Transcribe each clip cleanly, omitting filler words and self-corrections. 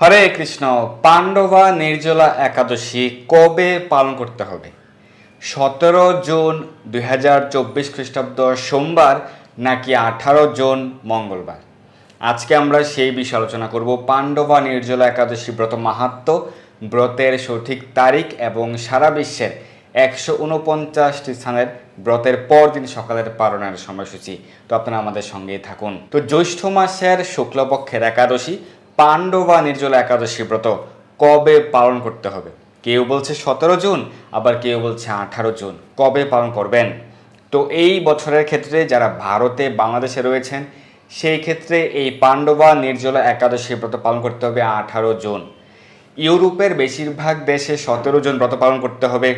হরে কৃষ্ণ। পাণ্ডবা নির্জলা একাদশী কবে পালন করতে হবে? 17 জুন 2024 খ্রিস্টাব্দ সোমবার নাকি 18 জুন মঙ্গলবার? আজকে আমরা সেই বিষয়ে আলোচনা করব। পাণ্ডবা নির্জলা একাদশী ব্রত মাহাত্ম্য, ব্রতের সঠিক তারিখ এবং সারা বিশ্বের 149টি স্থানের ব্রতের পরদিন সকালের পালনের সময়সূচি। তো আপনারা আমাদের সঙ্গেই থাকুন। তো জ্যৈষ্ঠ মাসের শুক্লপক্ষের একাদশী পাণ্ডবা নির্জলা একাদশী ব্রত কবে পালন করতে হবে? কেউ বলছে 17 জুন, আবার কেউ বলছে 18 জুন। কবে পালন করবেন? তো এই বছরের ক্ষেত্রে যারা ভারতে বাংলাদেশে রয়েছেন সেই ক্ষেত্রে এই পাণ্ডবা নির্জলা একাদশী ব্রত পালন করতে হবে 18 জুন। ইউরোপের বেশিরভাগ দেশে 17 জুন ব্রত পালন করতে হবে।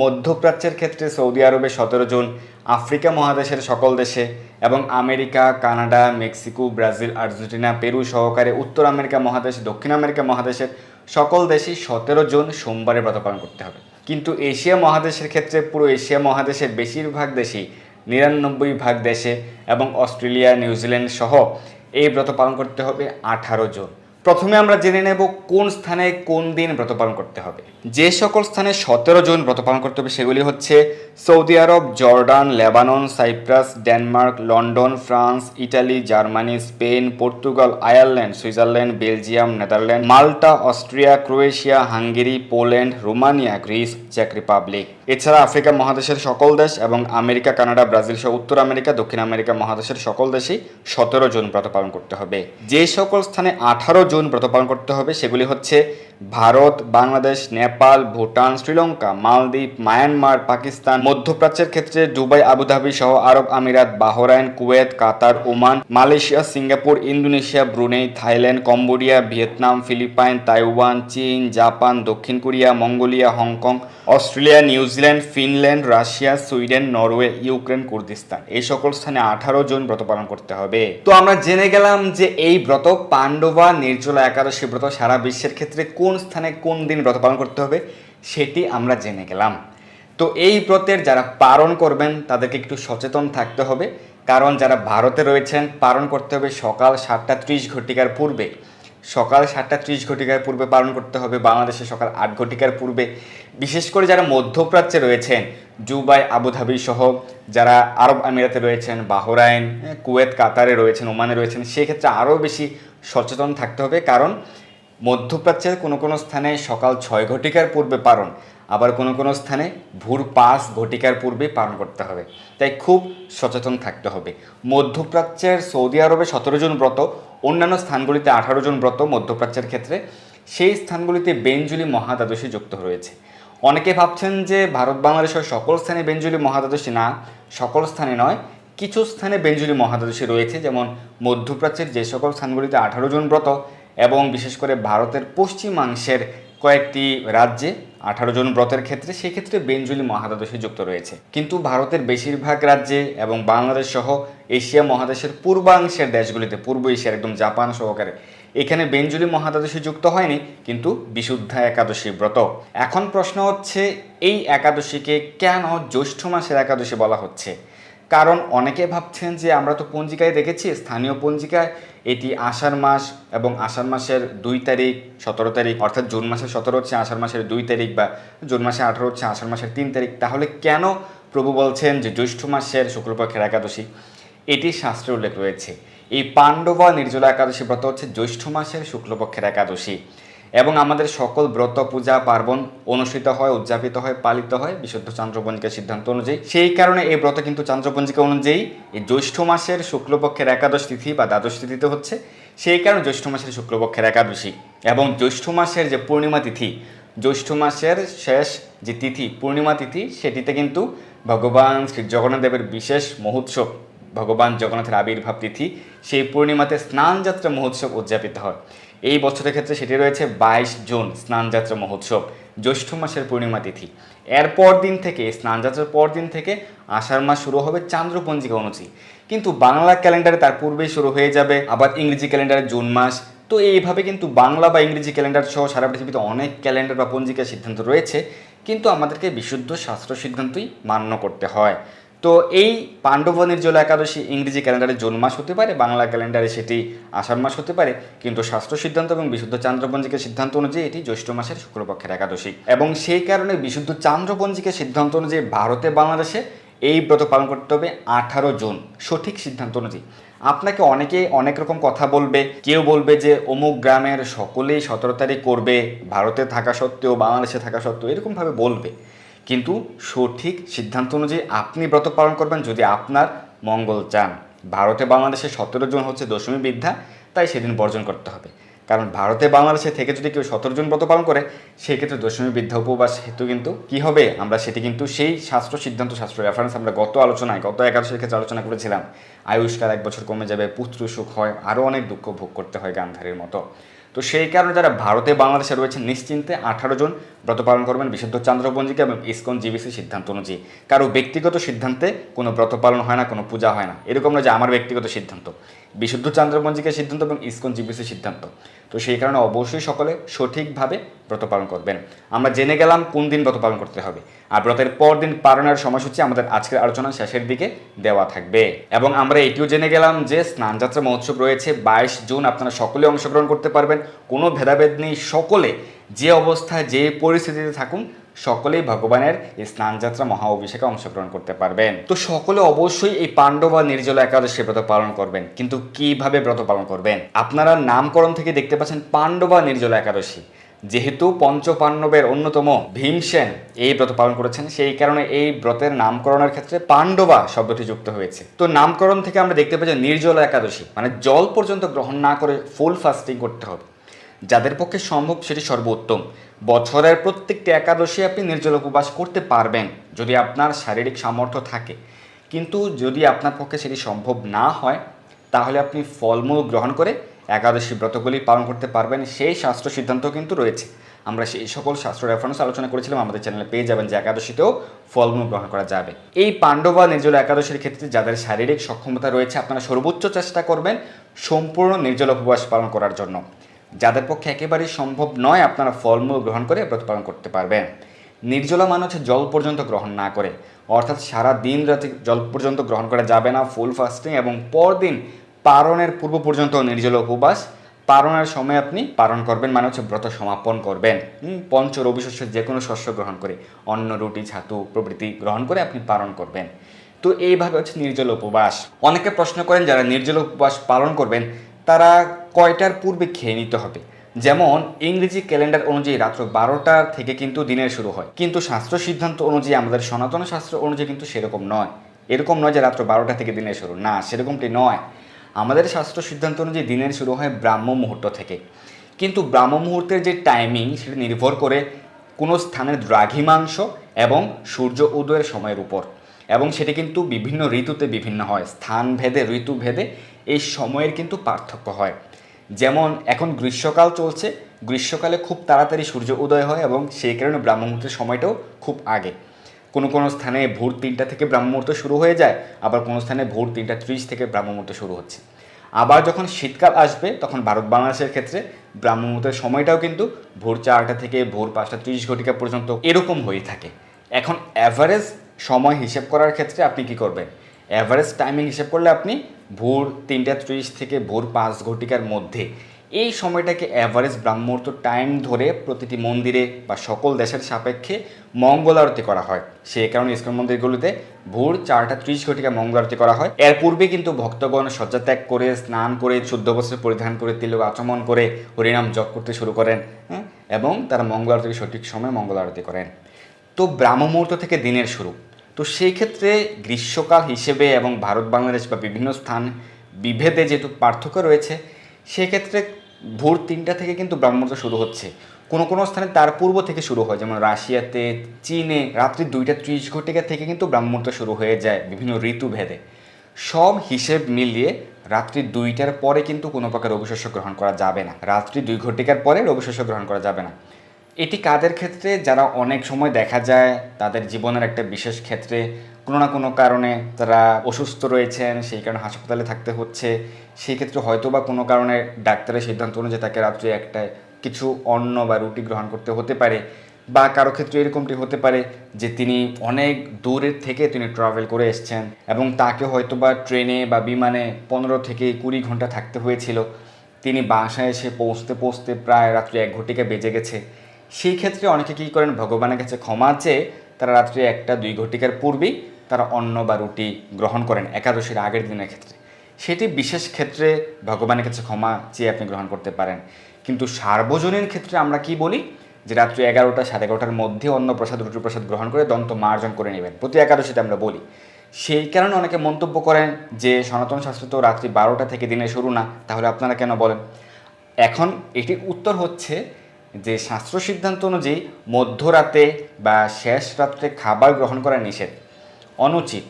মধ্যপ্রাচ্যের ক্ষেত্রে সৌদি আরবে 17 জুন, আফ্রিকা মহাদেশের সকল দেশে এবং America, Canada, Mexico, Brazil, Argentina, Peru সহকারে উত্তর আমেরিকা মহাদেশ, দক্ষিণ আমেরিকা মহাদেশের সকল দেশেই 17 জুন সোমবারে ব্রত পালন করতে হবে। কিন্তু এশিয়া মহাদেশের ক্ষেত্রে পুরো এশিয়া মহাদেশের বেশিরভাগ দেশেই 99 ভাগ দেশে এবং অস্ট্রেলিয়া, নিউজিল্যান্ড সহ এই ব্রত পালন করতে হবে 18 জুন। প্রথমে আমরা জেনে নেব কোন স্থানে কোন দিন ব্রত পালন করতে হবে। যে সকল স্থানে 17 জুন ব্রত পালন করতে হবে সেগুলি হচ্ছে Saudi Arab, Jordan, Lebanon, Cyprus, Denmark, London, France, Italy, Germany, Spain, Portugal, Ireland, Switzerland, Belgium, Netherland, Malta, Austria, Croatia, Hungary, Poland, Romania, Greece, চেক রিপাবলিক। এছাড়া আফ্রিকা মহাদেশের সকল দেশ এবং আমেরিকা, কানাডা, ব্রাজিল সহ উত্তর আমেরিকা, দক্ষিণ আমেরিকা মহাদেশের সকল দেশেই 17 জুন ব্রত পালন করতে হবে। যে সকল স্থানে 18 জুন ব্রত পালন করতে হবে সেগুলি হচ্ছে ভারত, বাংলাদেশ, নেপাল, ভুটান, শ্রীলঙ্কা, মালদ্বীপ, মায়ানমার, পাকিস্তান, মধ্যপ্রাচ্যের ক্ষেত্রে দুবাই, আবুধাবি সহ আরব আমিরাত, Bahrain, Kuwait, Qatar, Oman, Malaysia, Singapore, Indonesia, Brunei, Thailand, Cambodia, Vietnam, Philippine, Taiwan, চীন, জাপান, দক্ষিণ Korea, Mongolia, Hong Kong, Australia, New Zealand, Finland, Russia, Sweden, Norway, Ukraine, Kurdistan এই সকল স্থানে 18 জুন ব্রত পালন করতে হবে। তো আমরা জেনে গেলাম যে এই ব্রত পাণ্ডবা নির্জলা একাদশী ব্রত সারা বিশ্বের ক্ষেত্রে কোন স্থানে কোন দিন ব্রত পালন করতে হবে সেটি আমরা জেনে গেলাম। তো এই ব্রতের যারা পালন করবেন তাদেরকে একটু সচেতন থাকতে হবে, কারণ যারা ভারতে রয়েছেন পালন করতে হবে সকাল 7টা 30 পূর্বে। সকাল 7টা 30 পূর্বে পালন করতে হবে, বাংলাদেশে সকাল 8 পূর্বে। বিশেষ করে যারা মধ্যপ্রাচ্যে রয়েছেন, দুবাই, আবুধাবি সহ যারা আরব আমিরাতে রয়েছেন, বাহরাইন, কুয়েত, কাতারে রয়েছেন, ওমানে রয়েছেন, সেক্ষেত্রে আরও বেশি সচেতন থাকতে হবে। কারণ মধ্যপ্রাচ্যের কোনো কোনো স্থানে সকাল 6 পূর্বে পালন, আবার কোনো কোনো স্থানে ভোর 5 পূর্বে পালন করতে হবে। তাই খুব সচেতন থাকতে হবে। মধ্যপ্রাচ্যের সৌদি আরবে 17 জুন ব্রত, অন্যান্য স্থানগুলিতে 18 জুন ব্রত। মধ্যপ্রাচ্যের ক্ষেত্রে সেই স্থানগুলিতে বেঞ্জুলি মহাদ্বাদশী যুক্ত রয়েছে। অনেকে ভাবছেন যে ভারত বাংলাদেশের সকল স্থানে বেঞ্জুলি মহাদ্বাদশী, না, সকল স্থানে নয়, কিছু স্থানে বেঞ্জুলি মহাদ্বাদশী রয়েছে। যেমন মধ্যপ্রাচ্যের যে সকল স্থানগুলিতে 18 জুন ব্রত এবং বিশেষ করে ভারতের পশ্চিমাংশের কয়েকটি রাজ্যে 18 জুন ব্রতের ক্ষেত্রে সেক্ষেত্রে বেঞ্জুলি মহাদ্বাদশী যুক্ত রয়েছে। কিন্তু ভারতের বেশিরভাগ রাজ্যে এবং বাংলাদেশ সহ এশিয়া মহাদেশের পূর্বাংশের দেশগুলিতে, পূর্ব এশিয়ার একদম জাপান সহকারে, এখানে বেঞ্জুলি মহাদ্বাদশী যুক্ত হয়নি, কিন্তু বিশুদ্ধা একাদশী ব্রত। এখন প্রশ্ন হচ্ছে এই একাদশীকে কেন জ্যৈষ্ঠ মাসের একাদশী বলা হচ্ছে? কারণ অনেকে ভাবছেন যে আমরা তো পঞ্জিকায় দেখেছি, স্থানীয় পঞ্জিকায় এটি আষাঢ় মাস এবং আষাঢ় মাসের 2 তারিখ, 17 তারিখ, অর্থাৎ জুন মাসের 17 হচ্ছে আষাঢ় মাসের 2 তারিখ, বা জুন মাসে 18 হচ্ছে আষাঢ় মাসের 3 তারিখ। তাহলে কেন প্রভু বলছেন যে জ্যৈষ্ঠ মাসের শুক্লপক্ষের একাদশী? এটি শাস্ত্রে উল্লেখ রয়েছে। এই পাণ্ডবা নির্জলা একাদশী ব্রত হচ্ছে জ্যৈষ্ঠ মাসের শুক্লপক্ষের একাদশী এবং আমাদের সকল ব্রত, পূজা, পার্বণ অনুষ্ঠিত হয়, উদযাপিত হয়, পালিত হয় বিশুদ্ধ চান্দ্রপঞ্জিকার সিদ্ধান্ত অনুযায়ী। সেই কারণে এই ব্রত কিন্তু চান্দ্রপঞ্জিকা অনুযায়ী এই জ্যৈষ্ঠ মাসের শুক্লপক্ষের একাদশ তিথি বা দ্বাদশ তিথিতে হচ্ছে। সেই কারণে জ্যৈষ্ঠ মাসের শুক্লপক্ষের একাদশী এবং জ্যৈষ্ঠ মাসের যে পূর্ণিমা তিথি, জ্যৈষ্ঠ মাসের শেষ যে তিথি পূর্ণিমা তিথি, সেটিতে কিন্তু ভগবান শ্রী জগন্নাথ দেবের বিশেষ মহোৎসব, ভগবান জগন্নাথের আবির্ভাব তিথি, সেই পূর্ণিমাতে স্নানযাত্রা মহোৎসব উদযাপিত হয়। এই বছরের ক্ষেত্রে সেটি রয়েছে 22 জুন স্নানযাত্রা মহোৎসব, জ্যৈষ্ঠ মাসের পূর্ণিমা তিথি। এর পর দিন থেকে, স্নানযাত্রার পর দিন থেকে আষাঢ় মাস শুরু হবে চান্দ্রপঞ্জিকা অনুযায়ী, কিন্তু বাংলা ক্যালেন্ডারে তার পূর্বেই শুরু হয়ে যাবে, আবার ইংরেজি ক্যালেন্ডারে জুন মাস। তো এইভাবে কিন্তু বাংলা বা ইংরেজি ক্যালেন্ডার সহ সারা পৃথিবীতে অনেক ক্যালেন্ডার বা পঞ্জিকার সিদ্ধান্ত রয়েছে, কিন্তু আমাদেরকে বিশুদ্ধ শাস্ত্র সিদ্ধান্তই মান্য করতে হয়। তো এই পাণ্ডবা নির্জলা একাদশী ইংরেজি ক্যালেন্ডারে জুন মাস হতে পারে, বাংলা ক্যালেন্ডারে সেটি আষাঢ় মাস হতে পারে, কিন্তু শাস্ত্র সিদ্ধান্ত এবং বিশুদ্ধ চান্দ্রপঞ্জিকের সিদ্ধান্ত অনুযায়ী এটি জ্যৈষ্ঠ মাসের শুক্লপক্ষের একাদশী। এবং সেই কারণে বিশুদ্ধ চান্দ্রপঞ্জিকের সিদ্ধান্ত অনুযায়ী ভারতে বাংলাদেশে এই ব্রত পালন করতে হবে 18 জুন, সঠিক সিদ্ধান্ত অনুযায়ী। আপনাকে অনেকে অনেক রকম কথা বলবে, কেউ বলবে যে অমুক গ্রামের সকলেই 17 তারিখ করবে, ভারতে থাকা সত্ত্বেও বাংলাদেশে থাকা সত্ত্বেও, এরকমভাবে বলবে। কিন্তু সঠিক সিদ্ধান্ত অনুযায়ী আপনি ব্রত পালন করবেন যদি আপনার মঙ্গল চান। ভারতে বাংলাদেশে 17 জুন হচ্ছে দশমী বিদ্যা, তাই সেদিন বর্জন করতে হবে। কারণ ভারতে বাংলাদেশে থেকে যদি কেউ 17 জুন ব্রত পালন করে, সেই ক্ষেত্রে দশমী বিদ্যা উপবাস হেতু কিন্তু কি হবে, আমরা সেটি কিন্তু সেই শাস্ত্র সিদ্ধান্ত, শাস্ত্র রেফারেন্স আমরা গত একাদশীর ক্ষেত্রে আলোচনা করেছিলাম। আয়ুষ্কাল 1 বছর কমে যাবে, পুত্র সুখ হয়, আরও অনেক দুঃখ ভোগ করতে হয় গান্ধারীর মতো। তো সেই কারণে যারা ভারতে বাংলাদেশে রয়েছেন নিশ্চিন্তে 18 জন ব্রত পালন করবেন বিশুদ্ধ চান্দ্রপঞ্জিকা এবং ইসকন জিবিসি সিদ্ধান্ত অনুযায়ী। কারো ব্যক্তিগত সিদ্ধান্তে কোনো ব্রত পালন হয় না, কোনো পূজা হয় না, এরকম না যে আমার ব্যক্তিগত সিদ্ধান্ত, বিশুদ্ধ চান্দ্রপঞ্জিকার সিদ্ধান্ত এবং ইসকন জিবিসি সিদ্ধান্ত। তো সেই কারণে অবশ্যই সকলে সঠিকভাবে ব্রত পালন করবেন। আমরা জেনে গেলাম কোন দিন ব্রত পালন করতে হবে, আর ব্রতের পর দিন পালনের সময়সূচি আমাদের আজকের আলোচনার শেষের দিকে দেওয়া থাকবে। এবং আমরা এটিও জেনে গেলাম যে স্নানযাত্রা মহোৎসব রয়েছে 22 জুন, আপনারা সকলে অংশগ্রহণ করতে পারবেন, কোনো ভেদাভেদ নেই। সকলে যে অবস্থায় যে পরিস্থিতিতে থাকুন, সকলেই ভগবানের এই স্নানযাত্রা মহা অভিষেকে অংশগ্রহণ করতে পারবেন। তো সকলে অবশ্যই এই পাণ্ডবা নির্জলা একাদশী ব্রত পালন করবেন। কিন্তু কিভাবে ব্রত পালন করবেন? আপনারা নামকরণ থেকে দেখতে পাচ্ছেন পাণ্ডবা নির্জলা একাদশী। যেহেতু পঞ্চপাণ্ডবের অন্যতম ভীমসেন এই ব্রত পালন করেছেন, সেই কারণে এই ব্রতের নামকরণের ক্ষেত্রে পাণ্ডবা শব্দটি যুক্ত হয়েছে। তো নামকরণ থেকে আমরা দেখতে পাচ্ছি নির্জলা একাদশী মানে জল পর্যন্ত গ্রহণ না করে ফুল ফাস্টিং করতে হবে। যাদের পক্ষে সম্ভব সেটি সর্বোত্তম। বছরের প্রত্যেকটি একাদশী আপনি নির্জল উপবাস করতে পারবেন যদি আপনার শারীরিক সামর্থ্য থাকে। কিন্তু যদি আপনার পক্ষে সেটি সম্ভব না হয়, তাহলে আপনি ফলমূল গ্রহণ করে একাদশী ব্রতগুলি পালন করতে পারবেন। সেই শাস্ত্র সিদ্ধান্ত কিন্তু রয়েছে, আমরা সেই সকল শাস্ত্র রেফারেন্স আলোচনা করেছিলাম, আমাদের চ্যানেলে পেয়ে যাবেন যে একাদশীতেও ফলমূল গ্রহণ করা যাবে। এই পাণ্ডবা নির্জলা একাদশীর ক্ষেত্রে যাদের শারীরিক সক্ষমতা রয়েছে, আপনারা সর্বোচ্চ চেষ্টা করবেন সম্পূর্ণ নির্জল উপবাস পালন করার জন্য। যাদের পক্ষে একেবারেই সম্ভব নয়, আপনারা ফলমূল গ্রহণ করে ব্রত পালন করতে পারবেন। নির্জলা মানে হচ্ছে জল পর্যন্ত গ্রহণ না করে, অর্থাৎ সারা দিন রাতে জল পর্যন্ত গ্রহণ করা যাবে না, ফুল ফাস্টিং, এবং পরদিন পারণের পূর্ব পর্যন্ত নির্জল উপবাস। পারণের সময় আপনি পালন করবেন মানে হচ্ছে ব্রত সমাপন করবেন। পঞ্চ রবি শস্য যে কোনো শস্য গ্রহণ করে, অন্ন, রুটি, ছাতু প্রভৃতি গ্রহণ করে আপনি পালন করবেন। তো এইভাবে হচ্ছে নির্জল উপবাস। অনেকে প্রশ্ন করেন যারা নির্জল উপবাস পালন করবেন তারা কয়টার পূর্বে খেয়ে নিতে হবে? যেমন ইংরেজি ক্যালেন্ডার অনুযায়ী রাত্র 12টা থেকে কিন্তু দিনের শুরু হয়, কিন্তু শাস্ত্র সিদ্ধান্ত অনুযায়ী, আমাদের সনাতন শাস্ত্র অনুযায়ী কিন্তু সেরকম নয়। এরকম নয় যে রাত্র 12টা থেকে দিনের শুরু, না, সেরকমটি নয়। আমাদের শাস্ত্র সিদ্ধান্ত অনুযায়ী দিনের শুরু হয় ব্রাহ্ম মুহূর্ত থেকে। কিন্তু ব্রাহ্ম মুহূর্তের যে টাইমিং সেটা নির্ভর করে কোনো স্থানের দ্রাঘিমাংশ এবং সূর্য উদয়ের সময়ের উপর, এবং সেটি কিন্তু বিভিন্ন ঋতুতে বিভিন্ন হয়, স্থান ভেদে, ঋতু ভেদে এই সময়ের কিন্তু পার্থক্য হয়। যেমন এখন গ্রীষ্মকাল চলছে, গ্রীষ্মকালে খুব তাড়াতাড়ি সূর্য উদয় হয় এবং সেই কারণে ব্রাহ্ম মুহূর্তের সময়টাও খুব আগে। কোনো কোনো স্থানে ভোর 3টা থেকে ব্রাহ্ম মুহূর্ত শুরু হয়ে যায়, আবার কোনো স্থানে ভোর 3:30 থেকে ব্রাহ্ম মুহূর্ত শুরু হচ্ছে। আবার যখন শীতকাল আসবে তখন ভারত বাংলাদেশের ক্ষেত্রে ব্রাহ্ম মুহূর্তের সময়টাও কিন্তু ভোর 4টা থেকে ভোর 5:30 পর্যন্ত এরকম হয়ে থাকে। এখন অ্যাভারেজ সময় হিসেব করার ক্ষেত্রে আপনি কি করবেন? অ্যাভারেজ টাইমিং হিসেব করলে আপনি ভোর 3:30 থেকে ভোর 5 মধ্যে এই সময়টাকে অ্যাভারেজ ব্রাহ্মমুহূর্ত টাইম ধরে প্রতিটি মন্দিরে বা সকল দেশের সাপেক্ষে মঙ্গল আরতি করা হয়। সেই কারণে ইসকন মন্দিরগুলোতে ভোর 4:30 মঙ্গল আরতি করা হয়। এর পূর্বে কিন্তু ভক্তগণ শয্যা ত্যাগ করে, স্নান করে, শুদ্ধ বস্ত্র পরিধান করে, তিলক আচমন করে হরিনাম জপ করতে শুরু করেন, এবং তারা মঙ্গল আরতিকে সঠিক সময়ে মঙ্গল আরতি করেন। তো ব্রাহ্ম মুহূর্ত থেকে দিনের শুরু। তো সেই ক্ষেত্রে গ্রীষ্মকাল হিসেবে এবং ভারত বাংলাদেশ বা বিভিন্ন স্থান বিভেদে যেহেতু পার্থক্য রয়েছে, সেক্ষেত্রে ভোর 3টা থেকে কিন্তু ব্রাহ্ম মুহূর্ত শুরু হচ্ছে। কোনো কোনো স্থানে তার পূর্ব থেকে শুরু হয়, যেমন রাশিয়াতে, চীনে রাত্রি 2:30 থেকে কিন্তু ব্রাহ্ম মুহূর্ত শুরু হয়ে যায় বিভিন্ন ঋতু ভেদে। সব হিসেব মিলিয়ে রাত্রি 2টার পরে কিন্তু কোনো প্রকার রবিশস্য গ্রহণ করা যাবে না। রাত্রি 2 পরে রবিশস্য গ্রহণ করা যাবে না। এটি কাদের ক্ষেত্রে? যারা অনেক সময় দেখা যায় তাদের জীবনের একটা বিশেষ ক্ষেত্রে কোনো না কোনো কারণে তারা অসুস্থ রয়েছেন, সেই কারণে হাসপাতালে থাকতে হচ্ছে। সেই ক্ষেত্রে হয়তো বা কোনো কারণে ডাক্তারের সিদ্ধান্ত অনুযায়ী তাকে রাত্রি 1টায় কিছু অন্ন বা রুটি গ্রহণ করতে হতে পারে। বা কারো ক্ষেত্রে এরকমটি হতে পারে যে তিনি অনেক দূরের থেকে তিনি ট্রাভেল করে এসছেন এবং তাকে হয়তো বা ট্রেনে বা বিমানে 15 থেকে 20 ঘন্টা থাকতে হয়েছিল, তিনি বাসায় এসে পৌঁছতে পৌঁছতে প্রায় রাত্রি 1 ঘটিকা বেজে গেছে। সেই ক্ষেত্রে অনেকে কী করেন, ভগবানের কাছে ক্ষমা চেয়ে তারা রাত্রি 1-2 ঘটিকার পূর্বেই তারা অন্ন বা রুটি গ্রহণ করেন একাদশীর আগের দিনের ক্ষেত্রে। সেটি বিশেষ ক্ষেত্রে ভগবানের কাছে ক্ষমা চেয়ে আপনি গ্রহণ করতে পারেন। কিন্তু সার্বজনীন ক্ষেত্রে আমরা কি বলি যে রাত্রি 11টা-11:30টার মধ্যে অন্নপ্রসাদ রুটি প্রসাদ গ্রহণ করে দন্ত মার্জন করে নেবেন, প্রতি একাদশীতে আমরা বলি। সেই কারণে অনেকে মন্তব্য করেন যে সনাতন শাস্ত্রে তো রাত্রি 12টা থেকে দিনের শুরু না, তাহলে আপনারা কেন বলেন? এখন এটির উত্তর হচ্ছে যে শাস্ত্র সিদ্ধান্ত অনুযায়ী মধ্যরাতে বা শেষ রাত্রে খাবার গ্রহণ করা নিষেধ, অনুচিত।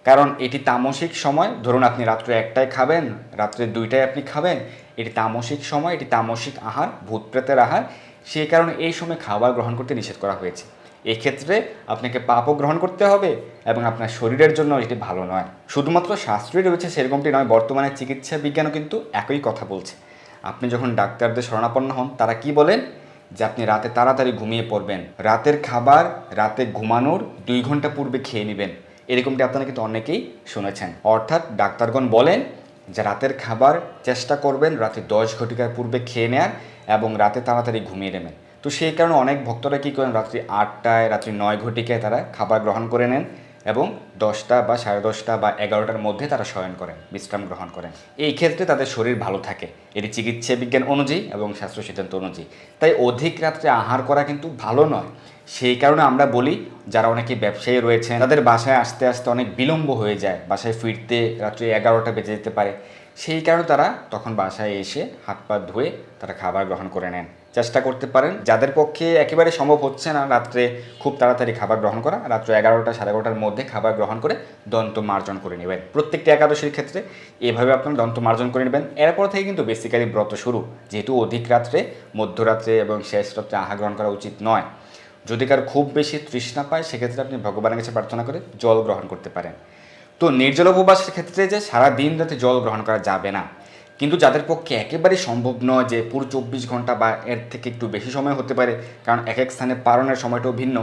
কারণ এটি তামসিক সময়। ধরুন আপনি রাত্রে 1টায় খাবেন, রাত্রে 2টায় আপনি খাবেন, এটি তামসিক সময়, এটি তামসিক আহার, ভূতপ্রেতের আহার। সেই কারণে এই সময় খাবার গ্রহণ করতে নিষেধ করা হয়েছে। এক্ষেত্রে আপনাকে পাপও গ্রহণ করতে হবে এবং আপনার শরীরের জন্য এটি ভালো নয়। শুধুমাত্র শাস্ত্রই রয়েছে সেরকমটি নয়, বর্তমানে চিকিৎসা বিজ্ঞানও কিন্তু একই কথা বলছে। আপনি যখন ডাক্তারদের শরণাপন্ন হন, তারা কি বলেন যে আপনি রাতে তাড়াতাড়ি ঘুমিয়ে পড়বেন, রাতের খাবার রাতে ঘুমানোর 2 ঘন্টা পূর্বে খেয়ে নেবেন। এরকমটি আপনারা কিন্তু অনেকেই শুনেছেন। অর্থাৎ ডাক্তারগণ বলেন যে রাতের খাবার চেষ্টা করবেন রাতে 10 ঘটিকার পূর্বে খেয়ে নেয়ার এবং রাতে তাড়াতাড়ি ঘুমিয়ে নেবেন। তো সেই কারণে অনেক ভক্তরা কী করেন, রাত্রি 8টায় রাত্রি 9 ঘটিকায় তারা খাবার গ্রহণ করে নেন এবং 10টা বা 10:30 বা 11টার মধ্যে তারা শয়ন করেন, বিশ্রাম গ্রহণ করেন। এই ক্ষেত্রে তাদের শরীর ভালো থাকে, এটি চিকিৎসা বিজ্ঞান অনুযায়ী এবং শাস্ত্র সিদ্ধান্ত অনুযায়ী। তাই অধিক রাত্রে আহার করা কিন্তু ভালো নয়। সেই কারণে আমরা বলি যারা অনেকে ব্যবসায়ী রয়েছেন তাদের বাসায় আসতে আসতে অনেক বিলম্ব হয়ে যায়, বাসায় ফিরতে রাত্রি 11টা বেজে যেতে পারে। সেই কারণে তারা তখন বাসায় এসে হাত পা ধুয়ে তারা খাবার গ্রহণ করে নেন। চেষ্টা করতে পারেন, যাদের পক্ষে একেবারে সম্ভব হচ্ছে না রাত্রে খুব তাড়াতাড়ি খাবার গ্রহণ করা, রাত্রে 11টা-11:30টার মধ্যে খাবার গ্রহণ করে দন্ত মার্জন করে নেবেন। প্রত্যেকটি একাদশীর ক্ষেত্রে এভাবে আপনারা দন্ত মার্জন করে নেবেন। এরপর থেকে কিন্তু বেসিক্যালি ব্রত শুরু, যেহেতু অধিক রাত্রে, মধ্যরাত্রে এবং শেষ রাত্রে আহার গ্রহণ করা উচিত নয়। যদি কার খুব বেশি তৃষ্ণা পায় সেক্ষেত্রে আপনি ভগবানের কাছে প্রার্থনা করে জল গ্রহণ করতে পারেন। তো নির্জল উপবাসের ক্ষেত্রে যে সারা দিন রাতে জল গ্রহণ করা যাবে না, কিন্তু যাদের পক্ষে একেবারেই সম্ভব নয় যে পুরো 24 ঘন্টা বা এর থেকে একটু বেশি সময় হতে পারে, কারণ এক এক স্থানে পালনের সময়টাও ভিন্ন,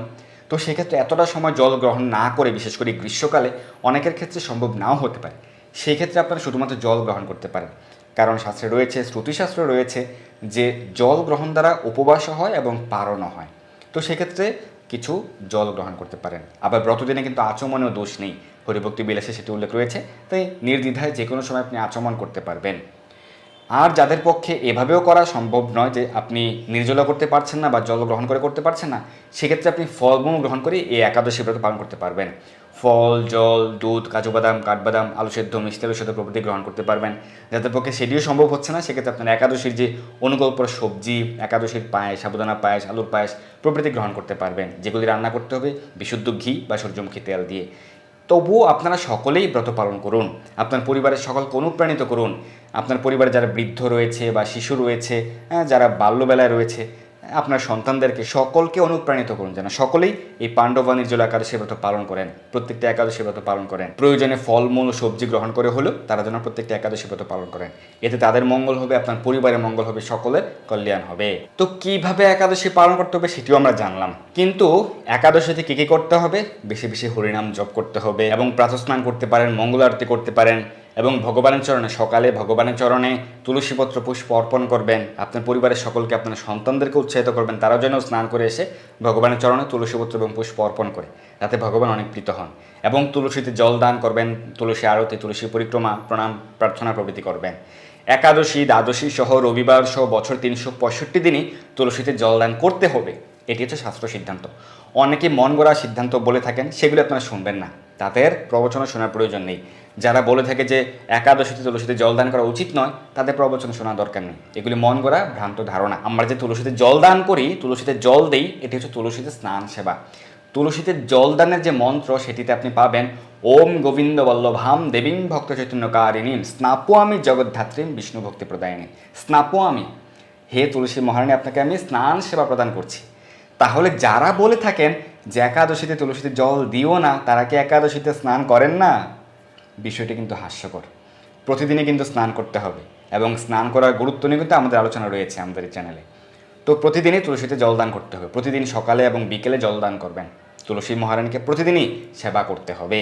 তো সেক্ষেত্রে এতটা সময় জল গ্রহণ না করে, বিশেষ করে গ্রীষ্মকালে অনেকের ক্ষেত্রে সম্ভব নাও হতে পারে, সেই ক্ষেত্রে আপনারা শুধুমাত্র জল গ্রহণ করতে পারেন। কারণ শাস্ত্রে রয়েছে, শ্রুতিশাস্ত্রে রয়েছে যে জল গ্রহণ দ্বারা উপবাসও হয় এবং পারণও হয়। তো সেক্ষেত্রে কিছু জল গ্রহণ করতে পারেন। আবার ব্রতদিনে কিন্তু আচমনেও দোষ নেই, হরিভক্তি বিলাসে সেটি উল্লেখ রয়েছে, তাই নির্দ্বিধায় যে কোনো সময় আপনি আচমন করতে পারবেন। আর যাদের পক্ষে এভাবেও করা সম্ভব নয়, যে আপনি নির্জলা করতে পারছেন না বা জল গ্রহণ করে করতে পারছেন না, সেক্ষেত্রে আপনি ফলমূল গ্রহণ করে এই একাদশী ব্রত পালন করতে পারবেন। ফল, জল, দুধ, কাজু বাদাম, কাঠবাদাম, আলু সেদ্ধ, মিষ্টি আলু সেদ্ধ প্রভৃতি গ্রহণ করতে পারবেন। যাদের পক্ষে সেটিও সম্ভব হচ্ছে না, সেক্ষেত্রে আপনার একাদশীর যে অনুকল্প সবজি, একাদশীর পায়েস, সাবুদানা পায়েস, আলুর পায়েস প্রভৃতি গ্রহণ করতে পারবেন, যেগুলি রান্না করতে হবে বিশুদ্ধ ঘি বা সূর্যমুখী তেল দিয়ে। তবুও আপনারা সকলেই ব্রত পালন করুন, আপনার পরিবারের সকলকে অনুপ্রাণিত করুন। আপনার পরিবারে যারা বৃদ্ধ রয়েছে বা শিশু রয়েছে, যারা বাল্যবেলায় রয়েছে, আপনার সন্তানদেরকে সকলকে অনুপ্রাণিত করুন যেন সকলেই এই পাণ্ডবা নির্জলা একাদশী ব্রত পালন করেন, প্রত্যেকটা একাদশী ব্রত পালন করেন। প্রয়োজনে ফলমূল সবজি গ্রহণ করে হলেও তারা যেন প্রত্যেকটা একাদশী ব্রত পালন করেন। এতে তাদের মঙ্গল হবে, আপনার পরিবারের মঙ্গল হবে, সকলের কল্যাণ হবে। তো কিভাবে একাদশী পালন করতে হবে সেটিও আমরা জানলাম, কিন্তু একাদশীতে কী কী করতে হবে? বেশি বেশি হরিনাম জপ করতে হবে এবং প্রাতঃস্নান করতে পারেন, মঙ্গল আরতি করতে পারেন এবং ভগবানের চরণে সকালে ভগবানের চরণে তুলসীপত্র পুষ্প অর্পণ করবেন। আপনার পরিবারের সকলকে, আপনার সন্তানদেরকে উৎসাহিত করবেন তারাও যেন স্নান করে এসে ভগবানের চরণে তুলসীপত্র এবং পুষ্প অর্পণ করে, তাতে ভগবান অনেক প্রীত হন। এবং তুলসীতে জল দান করবেন, তুলসী আরতি, তুলসী পরিক্রমা, প্রণাম, প্রার্থনা প্রভৃতি করবেন। একাদশী, দ্বাদশী সহ রবিবার সহ বছর 365 দিনই তুলসীতে জলদান করতে হবে, এটি হচ্ছে শাস্ত্র সিদ্ধান্ত। অনেকে মন গড়া সিদ্ধান্ত বলে থাকেন, সেগুলো আপনারা শুনবেন না, তাদের প্রবচন শোনার প্রয়োজন নেই। যারা বলে থাকে যে একাদশীতে তুলসীতে জলদান করা উচিত নয়, তাদের প্রবচন শোনার দরকার নেই। এগুলি মন গড়া ভ্রান্ত ধারণা। আমরা যে তুলসীতে জলদান করি, তুলসীতে জল দেই, এটি হচ্ছে তুলসীতে স্নান সেবা। তুলসীতে জলদানের যে মন্ত্র সেটিতে আপনি পাবেন, ওম গোবিন্দ বল্লভাম দেবীং ভক্ত চৈতন্যকারিণীম স্নাপয়ামি জগদ্ধাত্রীম বিষ্ণু ভক্তি প্রদায়িনী। স্নাপয়ামি, হে তুলসী মহারানী, আপনাকে আমি স্নান সেবা প্রদান করছি। তাহলে যারা বলে থাকেন যে একাদশীতে তুলসীতে জল দিও না, তারা কি একাদশীতে স্নান করেন না? বিষয়টি কিন্তু হাস্যকর। প্রতিদিনই কিন্তু স্নান করতে হবে এবং স্নান করার গুরুত্ব নিয়ে কিন্তু আমাদের আলোচনা রয়েছে আমাদের এই চ্যানেলে। তো প্রতিদিনই তুলসীতে জলদান করতে হবে, প্রতিদিন সকালে এবং বিকেলে জলদান করবেন। তুলসী মহারানীকে প্রতিদিনই সেবা করতে হবে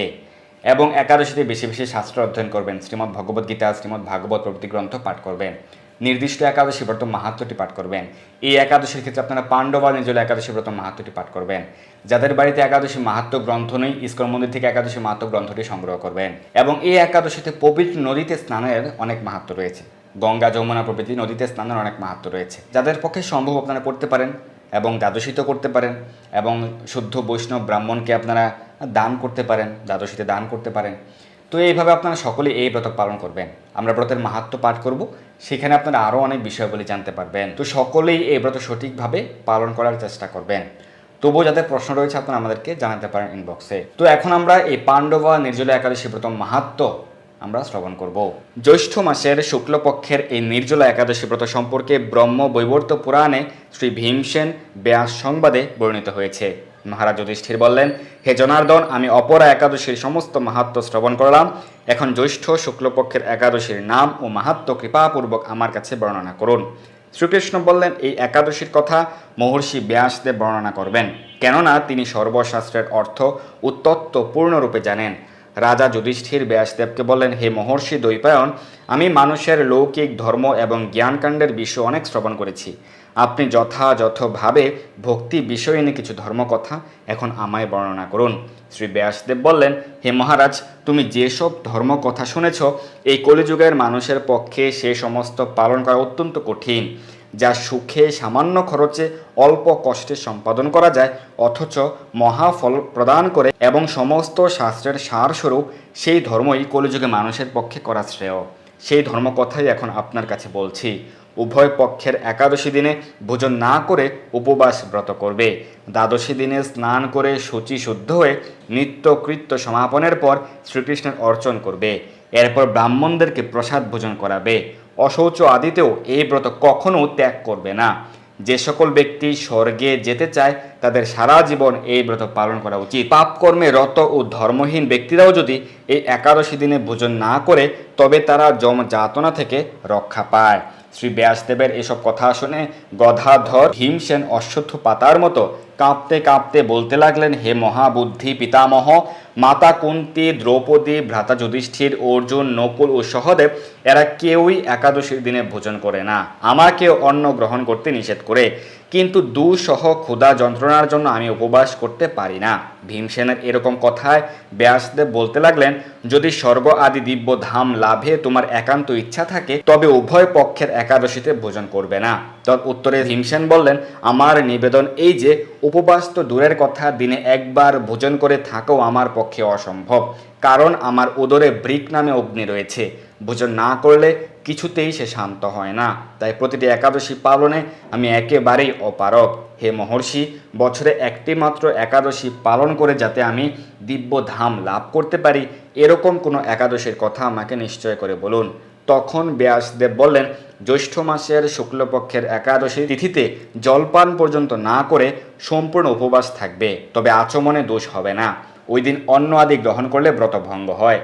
এবং একাদশীতে বেশি বেশি শাস্ত্র অধ্যয়ন করবেন, শ্রীমদ্ ভগবদ গীতা, শ্রীমদ্ ভাগবত প্রভৃতি গ্রন্থ পাঠ করবেন, নির্দিষ্ট একাদশী ব্রত মাহাত্ম্যটি পাঠ করবেন। এই একাদশীর ক্ষেত্রে আপনারা পাণ্ডবা নির্জলা একাদশী ব্রত মাহাত্ম্যটি পাঠ করবেন। যাদের বাড়িতে একাদশী মাহাত্ম্য গ্রন্থ নেই, ইস্কন মন্দির থেকে একাদশী মাহাত্ম্য গ্রন্থটি সংগ্রহ করবেন। এবং এই একাদশীতে পবিত্র নদীতে স্নানের অনেক মাহাত্ম্য রয়েছে, গঙ্গা যমুনা প্রভৃতি নদীতে স্নানের অনেক মাহাত্ম্য রয়েছে। যাদের পক্ষে সম্ভব আপনারা করতে পারেন এবং দ্বাদশীতে করতে পারেন এবং শুদ্ধ বৈষ্ণব ব্রাহ্মণকে আপনারা দান করতে পারেন, দ্বাদশীতে দান করতে পারেন। তো এইভাবে আপনারা সকলেই এই ব্রত পালন করবেন। আমরা ব্রতের মাহাত্ম্য পাঠ করব, সেখানে আপনারা আরও অনেক বিষয়গুলি জানতে পারবেন। তো সকলেই এই ব্রত সঠিকভাবে পালন করার চেষ্টা করবেন। তবুও যাদের প্রশ্ন রয়েছে আপনারা আমাদেরকে জানাতে পারেন ইনবক্সে। তো এখন আমরা এই পাণ্ডবা নির্জলা একাদশী ব্রত মাহাত্ম্য আমরা শ্রবণ করব। জ্যৈষ্ঠ মাসের শুক্লপক্ষের এই নির্জলা একাদশী ব্রত সম্পর্কে ব্রহ্ম বৈবর্ত পুরাণে শ্রী ভীমসেন ব্যাস সংবাদে বর্ণিত হয়েছে। মহারাজ যুধিষ্ঠির বললেন, হে জনার্দন, আমি অপরা একাদশীর সমস্ত মাহাত্ম্য শ্রবণ করলাম। এখন জ্যৈষ্ঠ শুক্লপক্ষের একাদশীর নাম ও মাহাত্ম্য কৃপাপূর্বক আমার কাছে বর্ণনা করুন। শ্রীকৃষ্ণ বললেন, এই একাদশীর কথা মহর্ষি ব্যাসদেব বর্ণনা করবেন, কেননা তিনি সর্বশাস্ত্রের অর্থ উত্তত্ত পূর্ণরূপে জানেন। রাজা যুধিষ্ঠির ব্যাসদেবকে বললেন, হে মহর্ষি দ্বৈপায়ন, আমি মানুষের লৌকিক ধর্ম এবং জ্ঞানকাণ্ডের বিষয় অনেক শ্রবণ করেছি। আপনি যথাযথভাবে ভক্তি বিষয়ে কিছু ধর্মকথা এখন আমায় বর্ণনা করুন। শ্রী ব্যাসদেব বললেন, হে মহারাজ, তুমি যেসব ধর্মকথা শুনেছ, এই কলিযুগের মানুষের পক্ষে সে সমস্ত পালন করা অত্যন্ত কঠিন, যা সুখে সামান্য খরচে অল্প কষ্টে সম্পাদন করা যায়, অথচ মহাফল প্রদান করে এবং সমস্ত শাস্ত্রের সারস্বরূপ সেই ধর্মই কলিযুগে মানুষের পক্ষে করা শ্রেয়। সেই ধর্মকথাই এখন আপনার কাছে বলছি। উভয় পক্ষের একাদশী দিনে ভোজন না করে উপবাস ব্রত করবে। দ্বাদশী দিনে স্নান করে শুচি শুদ্ধ হয়ে নিত্যকৃত্য সমাপনের পর শ্রীকৃষ্ণের অর্চন করবে। এরপর ব্রাহ্মণদেরকে প্রসাদ ভোজন করাবে। অশৌচ আদিতেও এই ব্রত কখনো ত্যাগ করবে না। যে সকল ব্যক্তি স্বর্গে যেতে চায় তাদের সারা জীবন এই ব্রত পালন করা উচিত। পাপ কর্মে রত ও ধর্মহীন ব্যক্তিরাও যদি এই একাদশী দিনে ভোজন না করে তবে তারা যম যাতনা থেকে রক্ষা পায়। শ্রী ব্যাসদেবের এসব কথা শুনে গদাধর ভীমসেন অশ্বত্থ পাতার মতো কাঁপতে কাঁপতে বলতে লাগলেন, হে মহাবুদ্ধি পিতামহ, মাতা কুন্তী, দ্রৌপদী, ভ্রাতা যুধিষ্ঠির, অর্জুন, নকুল ও সহদেব এরা কেউই একাদশীর দিনে ভোজন করে না, আমাকে অন্ন গ্রহণ করতে নিষেধ করে, কিন্তু দুঃসহ ক্ষুধা যন্ত্রণার জন্য আমি উপবাস করতে পারি না। ভীমসেনের এরকম কথায় ব্যাসদেব বলতে লাগলেন, যদি স্বর্গ আদি দিব্য ধাম লাভে তোমার একান্ত ইচ্ছা থাকে তবে উভয় পক্ষের একাদশীতে ভোজন করবে না। তদ উত্তরে ভীমসেন বললেন, আমার নিবেদন এই যে উপবাস তো দূরের কথা, দিনে একবার ভোজন করে থাকাও আমার পক্ষে অসম্ভব, কারণ আমার উদরে বৃক নামে অগ্নি রয়েছে। ভোজন না করলে কিছুতেই সে শান্ত হয় না, তাই প্রতিটি একাদশী পালনে আমি একেবারেই অপারগ। হে মহর্ষি, বছরে একটি মাত্র একাদশী পালন করে যাতে আমি দিব্য ধাম লাভ করতে পারি, এরকম কোনো একাদশীর কথা আমাকে নিশ্চয় করে বলুন। তখন ব্যাসদেব বললেন, জ্যৈষ্ঠ মাসের শুক্লপক্ষের একাদশী তিথিতে জলপান পর্যন্ত না করে সম্পূর্ণ উপবাস থাকবে, তবে আচমনে দোষ হবে না। ওই দিন অন্ন আদি গ্রহণ করলে ব্রত ভঙ্গ হয়।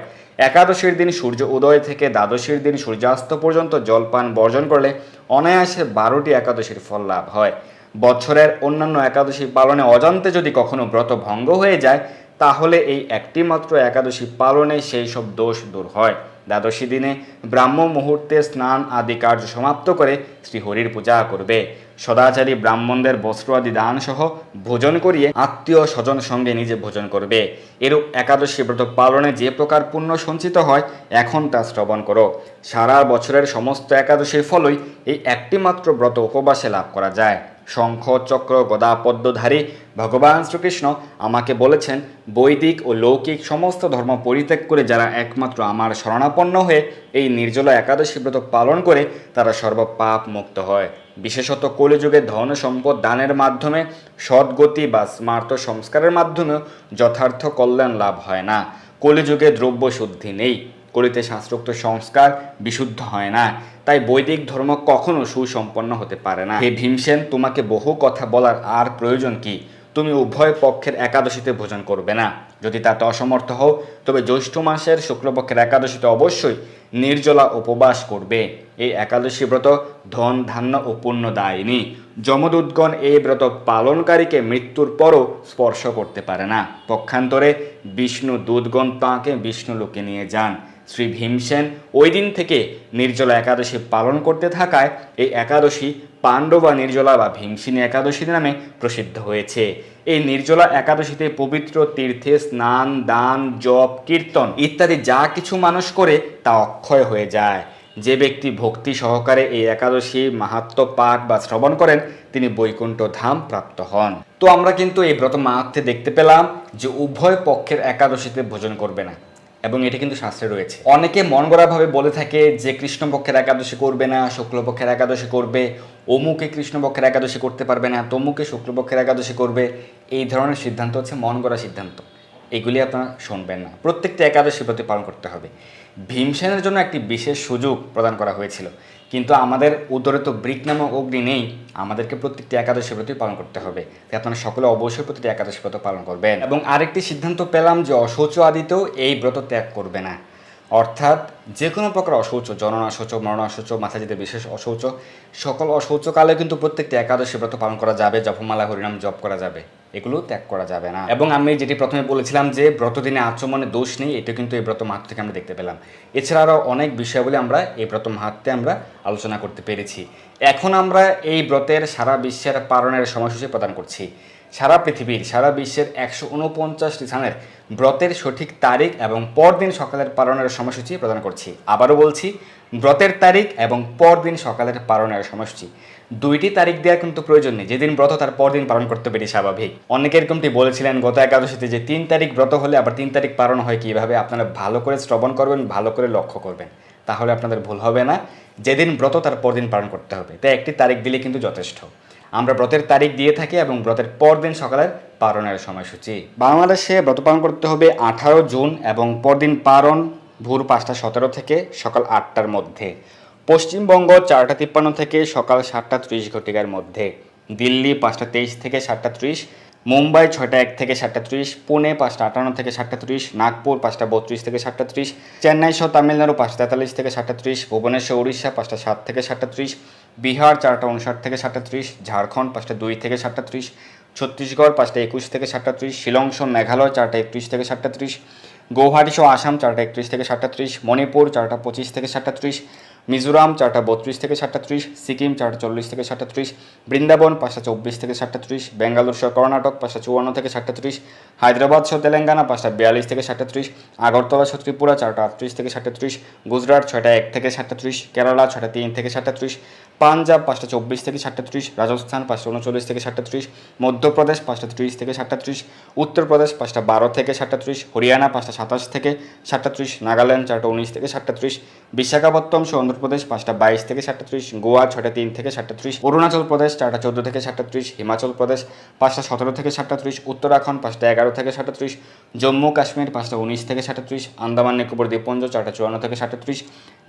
একাদশীর দিন সূর্য উদয় থেকে দ্বাদশীর দিন সূর্যাস্ত পর্যন্ত জলপান বর্জন করলে অনায়াসে 12টি একাদশীর ফল লাভ হয়। বছরের অন্যান্য একাদশী পালনে অজান্তে যদি কখনো ব্রত ভঙ্গ হয়ে যায় তাহলে এই একটি মাত্র একাদশী পালনে সেই সব দোষ দূর হয়। দ্বাদশী দিনে ব্রাহ্ম মুহূর্তে স্নান আদি কার্য সমাপ্ত করে শ্রীহরির পূজা করবে। সদাচারী ব্রাহ্মণদের বস্ত্র আদি দান সহ ভোজন করিয়ে আত্মীয় স্বজন সঙ্গে নিজে ভোজন করবে। এরূপ একাদশী ব্রত পালনে যে প্রকার পুণ্য সঞ্চিত হয় এখন তা শ্রবণ করো। সারা বছরের সমস্ত একাদশীর ফলই এই একটি মাত্র ব্রত উপবাসে লাভ করা যায়। শঙ্খ চক্র গদা পদ্মধারী ভগবান শ্রীকৃষ্ণ আমাকে বলেছেন, বৈদিক ও লৌকিক সমস্ত ধর্ম পরিত্যাগ করে যারা একমাত্র আমার শরণাপন্ন হয়ে এই নির্জলা একাদশী ব্রত পালন করে তারা সর্বপাপ মুক্ত হয়। বিশেষত কলিযুগে ধন সম্পদ দানের মাধ্যমে সদ্গতি বা স্মার্ত সংস্কারের মাধ্যমেও যথার্থ কল্যাণ লাভ হয় না। কলিযুগে দ্রব্য শুদ্ধি নেই, কলিতে শাস্ত্রোক্ত সংস্কার বিশুদ্ধ হয় না, তাই বৈদিক ধর্ম কখনো সুসম্পন্ন হতে পারে না। হে ভীমসেন, তোমাকে বহু কথা বলার আর প্রয়োজন কি? তুমি উভয় পক্ষের একাদশীতে ভোজন করবে না। যদি তাতে অসমর্থ হও তবে জ্যৈষ্ঠ মাসের শুক্লপক্ষের একাদশীতে অবশ্যই নির্জলা উপবাস করবে। এই একাদশী ব্রত ধন ধান্য ও পুণ্য দায়িনী। যমদূতগণ এই ব্রত পালনকারীকে মৃত্যুর পরও স্পর্শ করতে পারে না। পক্ষান্তরে বিষ্ণু দূতগণ তাঁকে বিষ্ণুলোকে নিয়ে যান। শ্রী ভীমসেন ওই দিন থেকে নির্জলা একাদশী পালন করতে থাকায় এই একাদশী পাণ্ডবা নির্জলা বা ভীমসেনী একাদশী নামে প্রসিদ্ধ হয়েছে। এই নির্জলা একাদশীতে পবিত্র তীর্থে স্নান, দান, জপ, কীর্তন ইত্যাদি যা কিছু মানুষ করে তা অক্ষয় হয়ে যায়। যে ব্যক্তি ভক্তি সহকারে এই একাদশী মাহাত্ম্য পাঠ বা শ্রবণ করেন তিনি বৈকুণ্ঠ ধাম প্রাপ্ত হন। তো আমরা কিন্তু এই ব্রত মাহাত্ম্যে দেখতে পেলাম যে উভয় পক্ষের একাদশীতে ভোজন করবে না, এবং এটি কিন্তু শাস্ত্রে রয়েছে। অনেকে মন গড়াভাবে বলে থাকে যে কৃষ্ণপক্ষের একাদশী করবে না, শুক্লপক্ষের একাদশী করবে, অমুকে কৃষ্ণপক্ষের একাদশী করতে পারবে না, তমুকে শুক্লপক্ষের একাদশী করবে। এই ধরনের সিদ্ধান্ত হচ্ছে মন গড়া সিদ্ধান্ত, এগুলি আপনারা শুনবেন না। প্রত্যেকটা একাদশী ব্রত পালন করতে হবে। ভীমসেনের জন্য একটি বিশেষ সুযোগ প্রদান করা হয়েছিল, কিন্তু আমাদের উদরে তো বৃক নামক অগ্নি নেই, আমাদেরকে প্রত্যেকটি একাদশী ব্রতই পালন করতে হবে। তাই আপনারা সকলে অবশ্যই প্রতিটি একাদশী ব্রত পালন করবেন। এবং আরেকটি সিদ্ধান্ত পেলাম যে অশৌচ আদিতেও এই ব্রত ত্যাগ করবে না, অর্থাৎ যে কোনো প্রকার অশৌচ, জননাশৌচ, মরণাশৌচ, মাথা যেতে বিশেষ অশৌচ, সকল অশৌচকালে কিন্তু প্রত্যেকটি একাদশী ব্রত পালন করা যাবে, জপমালা হরিনাম জপ করা যাবে, এগুলো ত্যাগ করা যাবে না। এবং আমি যেটি প্রথমে বলেছিলাম যে ব্রতদিনে আচমনে দোষ নেই, এটা কিন্তু এই ব্রত মাহাত্ম্য থেকে আমরা দেখতে পেলাম। এছাড়া আরও অনেক বিষয়াবলী আমরা এই ব্রত মাহাত্ম্যে আমরা আলোচনা করতে পেরেছি। এখন আমরা এই ব্রতের সারা বিশ্বের পালনের সময়সূচি প্রদান করছি। সারা পৃথিবীর, সারা বিশ্বের 149টি স্থানের ব্রতের সঠিক তারিখ এবং পরদিন সকালের পালনের সময়সূচি প্রদান করছি। আবারও বলছি, ব্রতের তারিখ এবং পরদিন সকালের পালনের সময়সূচি। দুইটি তারিখ দেওয়ার কিন্তু প্রয়োজন নেই, যেদিন ব্রত তার পরদিন পালন করতে পারি স্বাভাবিক। অনেকে এরকমটি বলেছিলেন গত একাদশীতে যে 3 তারিখ ব্রত হলে আবার 3 তারিখ পালন হয় কীভাবে। আপনারা ভালো করে শ্রবণ করবেন, ভালো করে লক্ষ্য করবেন, তাহলে আপনাদের ভুল হবে না। যেদিন ব্রত তার পরদিন পালন করতে হবে, তাই একটি তারিখ দিলে কিন্তু যথেষ্ট। আমরা ব্রতের তারিখ দিয়ে থাকি এবং ব্রতের পরদিন সকালের পালনের সময়সূচি। বাংলাদেশে ব্রত পালন করতে হবে 18 জুন এবং পরদিন পালন ভোর 5:17 থেকে সকাল 8টার মধ্যে। পশ্চিমবঙ্গ 4:53 থেকে সকাল 7:30 ঘটিকার মধ্যে। দিল্লি 5:23 থেকে 7:30, মুম্বাই 6:01 থেকে 7:30, পুনে 5:58 থেকে 7:30, নাগপুর 5:32 থেকে 7:30, চেন্নাই সহ তামিলনাড়ু 5:43 থেকে 7:30, ভুবনেশ্বর উড়িষ্যা 5:07 থেকে 7:30, বিহার 4:59 থেকে 7:30, ঝাড়খণ্ড 5:02 থেকে 7:30, ছত্তিশগড় 5:21 থেকে 7:30, শিলং সহ মেঘালয় 4:31 থেকে 7:30, গৌহাটি সহ আসাম 4:31 থেকে 7:30, মণিপুর 4:25 থেকে 7:30, মিজোরাম 4:32 থেকে 7:30, সিকিম 4:40 থেকে 7:30, বৃন্দাবন 5:24 থেকে 7:30, বেঙ্গালুরু সহ কর্ণাটক 5:54 থেকে 7:30, হায়দ্রাবাদ সহ তেলেঙ্গানা 5:42 থেকে 7:30, আগরতলা সহ ত্রিপুরা 4:38 থেকে 7:30, গুজরাট 6:01 থেকে 7:30, কেরালা 6:03 থেকে 7:30, পাঞ্জাব 5:24 থেকে 7:30, রাজস্থান 5:39 থেকে 7:30, মধ্যপ্রদেশ 5:30 থেকে 7:30, উত্তরপ্রদেশ 5:12 থেকে 7:30, হরিয়ানা 5:27 থেকে 7:30, নাগাল্যান্ড 4:19 থেকে 7:30, বিশাখাপত্তনম সহ অন্ধ্রপ্রদেশ 5:22 থেকে 7:30, গোয়া 6:03 থেকে 7:30, অরুণাচল প্রদেশ 4:14 থেকে 7:30, হিমাচল প্রদেশ 5:17 থেকে 7:30, উত্তরাখণ্ড 5:11 থেকে 7:30, জম্মু কাশ্মীর 5:19 থেকে 7:30, আন্দামান নিকোবর দ্বীপপুঞ্জ 4:54 থেকে 7:30,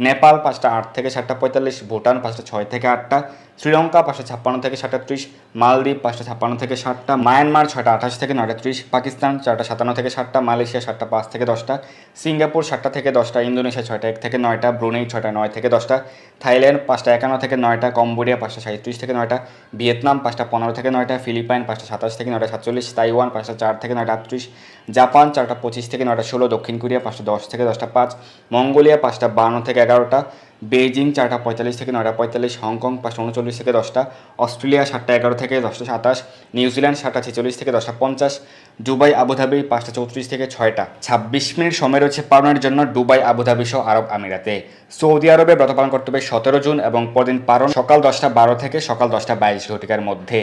নেপাল 5:08 থেকে 7:45, ভুটান 5:06 থেকে 8টা, শ্রীলঙ্কা 5:56 থেকে 7:30, মালদ্বীপ 5:56 থেকে 7টা, মায়ানমার 6:28 থেকে 9:30, পাকিস্তান 4:57 থেকে 7টা, মালয়েশিয়া 7:05 থেকে 10টা, সিঙ্গাপুর 7টা থেকে 10টা, ইন্দোনেশিয়া 6:01 থেকে 9টা, ব্রুনেই 6:09 থেকে 10টা, থাইল্যান্ড 5:51 থেকে 9টা, কম্বোডিয়া 5:37 থেকে 9টা, ভিয়েতনাম 5:15 থেকে 9টা, ফিলিপাইন 5:27 থেকে 9:47, তাইওয়ান 5:04 থেকে 9:38, জাপান 4:25 থেকে 9:16, দক্ষিণ কোরিয়া 5:10 থেকে 10:05, মঙ্গোলিয়া 5:52 থেকে 11টা, বেইজিং 4:45 থেকে 9:45, হংকং 5:39 থেকে 10টা, অস্ট্রেলিয়া 7:11 থেকে 10:27, নিউজিল্যান্ড 7:46 থেকে 10:50, দুবাই আবুধাবি 5:34 থেকে 6টা। 26 মিনিট সময় রয়েছে পালনের জন্য দুবাই, আবুধাবি সহ আরব আমিরাতে। সৌদি আরবে ব্রত পালন করতে হবে 17 জুন এবং পরদিন পালন সকাল 10:12 থেকে সকাল 10:22 ঘটিকার মধ্যে।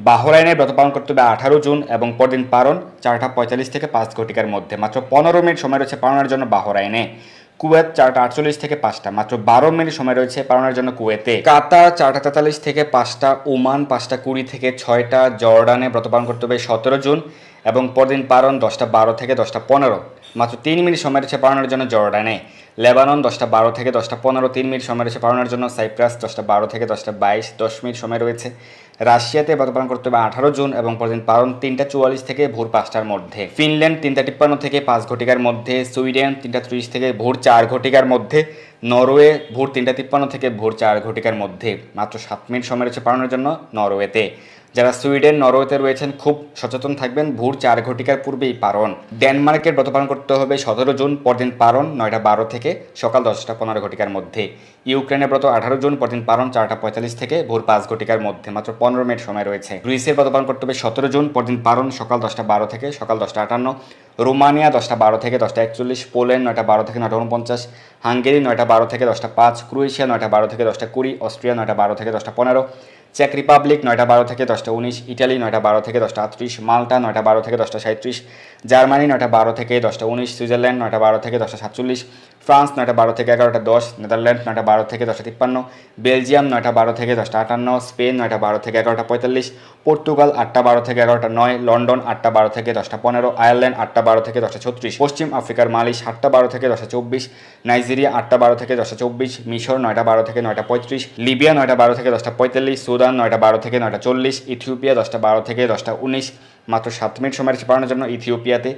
বাহরাইনে ব্রত পালন করতে হবে 18 জুন এবং পরদিন পালন 4:45 থেকে 5 ঘটিকার মধ্যে। মাত্র 15 মিনিট সময় রয়েছে পালনের জন্য বাহরাইনে। কুয়েত 4:48 থেকে 5টা, মাত্র 12 মিনিট সময় রয়েছে পালনের জন্য কুয়েতে। কাতার 4:43 থেকে 5টা, ওমান 5:20 থেকে 6টা, জর্ডানে ব্রত পালন করতে হবে 17 জুন এবং পরদিন পালন 10:12 থেকে 10:15, মাত্র 3 মিনিট সময় রয়েছে পালনের জন্য জর্ডানে। লেবানন 10:12 থেকে 10:15, 3 মিনিট সময় রয়েছে পালনের জন্য। সাইপ্রাস 10:12 থেকে 10:22, 10 মিনিট সময় রয়েছে। রাশিয়াতে ব্রত পালন করতে হবে 18 জুন এবং পরদিন পালন 3:44 থেকে ভোর 5টার মধ্যে। ফিনল্যান্ড 3:53 থেকে 5 ঘটিকার মধ্যে। সুইডেন 3:30 থেকে ভোর 4 ঘটিকার মধ্যে। নরওয়ে ভোর 3:53 থেকে ভোর 4 ঘটিকার মধ্যে। মাত্র 7 মিনিট সময় রয়েছে পালনের জন্য নরওয়েতে। যারা সুইডেন নরওয়েতে রয়েছেন খুব সচেতন থাকবেন, ভোর 4 ঘটিকার পূর্বেই পালন। ডেনমার্কের ব্রত পালন করতে হবে 17 জুন, পরদিন পালন 9:12 থেকে সকাল 10:15 ঘটিকার মধ্যে। ইউক্রেনের ব্রত 18 জুন, পরদিন পালন 4:45 থেকে ভোর 5 ঘটিকার মধ্যে। মাত্র 15 মিনিট সময় রয়েছে। গ্রিসের ব্রত পালন করতে হবে 17 জুন, পরদিন পালন সকাল 10:12 থেকে সকাল 10:58। রোমানিয়া 10:12 থেকে 10:41, পোল্যান্ড 9:12 থেকে 9:49, হাঙ্গেরি 9:12 থেকে 10:05, ক্রোয়েশিয়া 9:12 থেকে 10:20, অস্ট্রিয়া 9:12 থেকে 10:15, চেক রিপাবলিক 9:12 থেকে 10:19, ইটালি 9:12 থেকে 10:38, মাল্টা 9:12 থেকে 10:37, জার্মানি 9:12 থেকে 10:19, সুইজারল্যান্ড 9:12 থেকে 10:47, ফ্রান্স 9:12 থেকে 11:10, নেদারল্যান্ড 9:12 থেকে 10:53, বেলজিয়াম 9:12 থেকে 10:58, স্পেন 9:12 থেকে 11:45, পর্তুগাল 8:12 থেকে 11:09, লন্ডন 8:12 থেকে 10:15, আয়ারল্যান্ড 8:12 থেকে 10:36, পশ্চিম আফ্রিকার মালি 7:12 থেকে 10:24, নাইজেরিয়া 8:12 থেকে 10:24, মিশর 9:12 থেকে 9:35, লিবিয়া 9:12 থেকে 10:45, সুদান 9:12 থেকে 9:40, ইথিওপিয়া 10:12 থেকে 10:19। মাত্র 7 মিনিট সময় রয়েছে পালনের জন্য ইথিওপিয়াতে।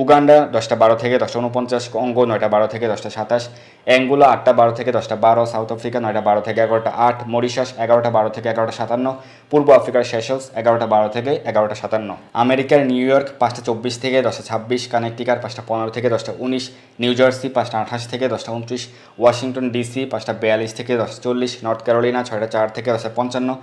উগান্ডা 10:12 থেকে 10:49, কঙ্গো 9:12 থেকে 10:27, অ্যাঙ্গোলা 8:12 থেকে 10:12, সাউথ আফ্রিকা 9:12 থেকে 11:08, মরিশাস 11:12 থেকে 11:57, পূর্ব আফ্রিকার সেশলস 11:12 থেকে 11:57, আমেরিকার নিউ ইয়র্ক 5:24 থেকে 10:26, কানেকটিকার 5:15 থেকে 10:19, নিউ জার্সি 5:28 থেকে 10:29, ওয়াশিংটন ডিসি 5:42 থেকে 10:40, নর্থ ক্যারোলিনা 6:04 থেকে 10:55,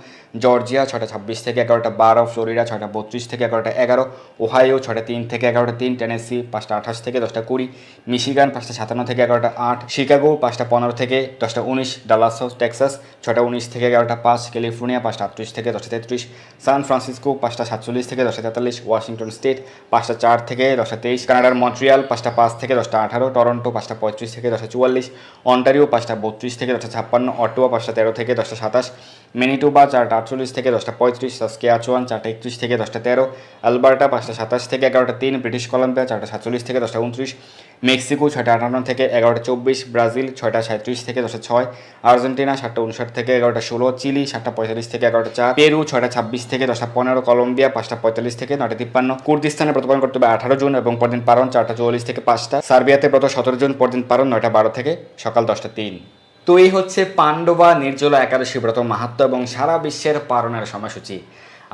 জর্জিয়া 6:26 থেকে 11:12, ফ্লোরিডা 6:32 থেকে 11:11, ওহাইও 6:03 থেকে 11:03, টেনেসি 5:28 থেকে 10:20, মিশিগান 5:57 থেকে 11:08, শিকাগো 5:15 থেকে 10:19, ডালাস টেক্সাস 6:19 থেকে 11:05, ক্যালিফোর্নিয়া 5:38 থেকে 10:33, সান ফ্রান্সিসকো 5:47 থেকে 10:43, ওয়াশিংটন স্টেট 5:04 থেকে 10:23, কানাডার মন্ট্রিয়াল 5:05 থেকে 10:18, টরন্টো 5:35 থেকে 10:44, অন্টারিও 5:32 থেকে 10:56, অটোয়া 5:13 থেকে 10:27, ম্যানিটোবা 4:48 থেকে 10:35, সাসকেচুয়ান 4:31 থেকে 10:13, আলবার্টা 5:27 থেকে 11:03, ব্রিটিশ কলাম্বিয়া 4:47 থেকে 10:29, মেক্সিকো 6:58 থেকে 11:24, ব্রাজিল 6:37 থেকে 10:06, আর্জেন্টিনা 7:59 থেকে 11:16, চিলি 7:45 থেকে 11:04, পেরু 6:26 থেকে 10:15, কলম্বিয়া 5:45 থেকে 9:53, কুর্দিস্তানে ব্রত পালন করতে হবে 18 জুন এবং পরদিন পালন 4:44 থেকে 5টা, সার্বিয়াতে ব্রত 17 জুন, পরদিন পালন 9:12 থেকে সকাল 10:03। তো এই হচ্ছে পাণ্ডবা নির্জলা একাদশী ব্রত মাহাত্ম্য এবং সারা বিশ্বের পালনের সময়সূচি।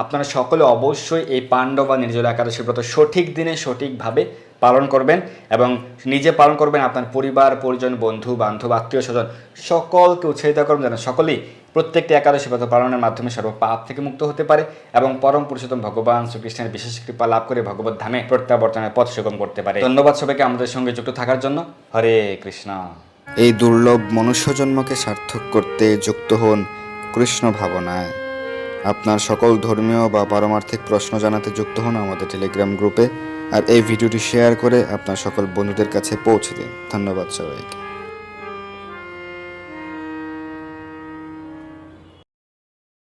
আপনারা সকলে অবশ্যই এই পাণ্ডবা নির্জলা একাদশী ব্রত সঠিক দিনে সঠিকভাবে পালন করবেন এবং নিজে পালন করবেন, আপনার পরিবার পরিজন বন্ধু বান্ধব আত্মীয় স্বজন সকলকে উৎসাহিত করবেন যেন সকলেই প্রত্যেকটি একাদশী ব্রত পালনের মাধ্যমে সর্বপাপ থেকে মুক্ত হতে পারে এবং পরম পুরুষোত্তম ভগবান শ্রীকৃষ্ণের বিশেষ কৃপা লাভ করে ভগবত ধামে প্রত্যাবর্তনের পথ সুগম করতে পারে। ধন্যবাদ সবাইকে আমাদের সঙ্গে যুক্ত থাকার জন্য। হরে কৃষ্ণ। এই দুর্লভ মনুষ্য জন্মকে সার্থক করতে যুক্ত হন কৃষ্ণ ভাবনায়। আপনার সকল ধর্মীয় বা পারমার্থিক প্রশ্ন জানাতে যুক্ত হন আমাদের টেলিগ্রাম গ্রুপে, আর এই ভিডিওটি শেয়ার করে আপনার সকল বন্ধুদের কাছে পৌঁছে দিন। ধন্যবাদ সবাইকে।